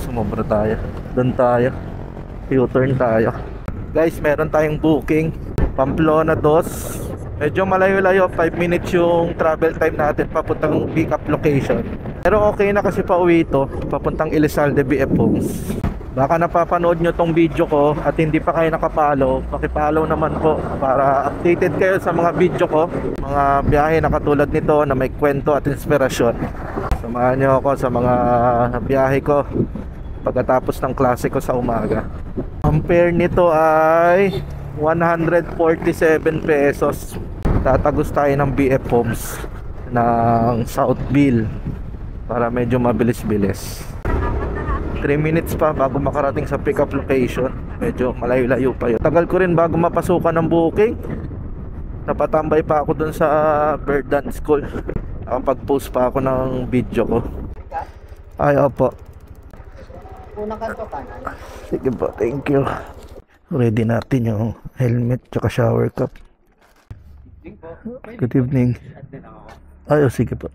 sumobra tayo. Doon tayo. U-turn tayo. Guys, meron tayong booking. Pamplona 2. Medyo malayo-layo, 5 minutes yung travel time natin papuntang pick up location. Pero okay na kasi pauwi ito, papuntang Elizalde BF Homes. Baka napapanood nyo tong video ko at hindi pa kayo nakapollow, pakipollow naman po para updated kayo sa mga video ko. Mga biyahe na katulad nito na may kwento at inspirasyon. Samahan nyo ako sa mga biyahe ko pagkatapos ng klase ko sa umaga. Ang fare nito ay 147 pesos. Tatagos tayo ng BF Homes ng Southville para medyo mabilis-bilis. 3 minutes pa bago makarating sa pick up location. Medyo malayo-layo pa yun. Tagal ko rin bago mapasukan ng booking. Napatambay pa ako dun sa Verdan School. Nakapag-post pa ako ng video ko. Ay, opo. Unang kanto kanan. Sige po, thank you. Ready natin yung helmet tsaka shower cap. Good evening. Ay, oh, sige po.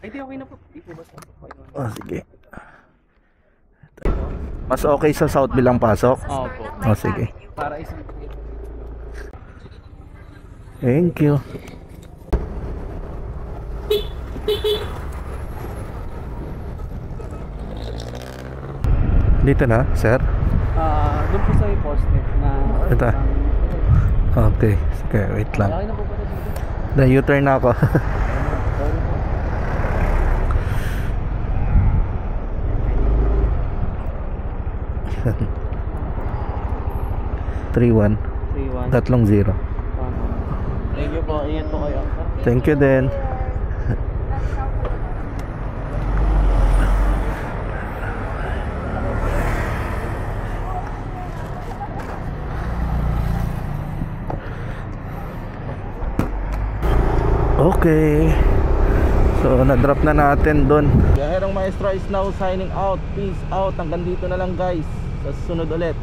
Ay, di okay na po. Di po basta. Oh, sige. Mas okay sa Southville ang pasok? Oo po. Oh, sige. Para isang Thank you. Dito na, sir? doon po sa post-net na Ito. Okay, sige, wait lang. okay na po pala dito. Na U-turn na ako. Three one 3-1. 30. Thank you po. Ingat po kayo. Thank you din. Okay. So, na-drop na natin doon. Biyaherong Maestro is now signing out. Peace out. Hanggang dito na lang guys. Sa susunod ulit.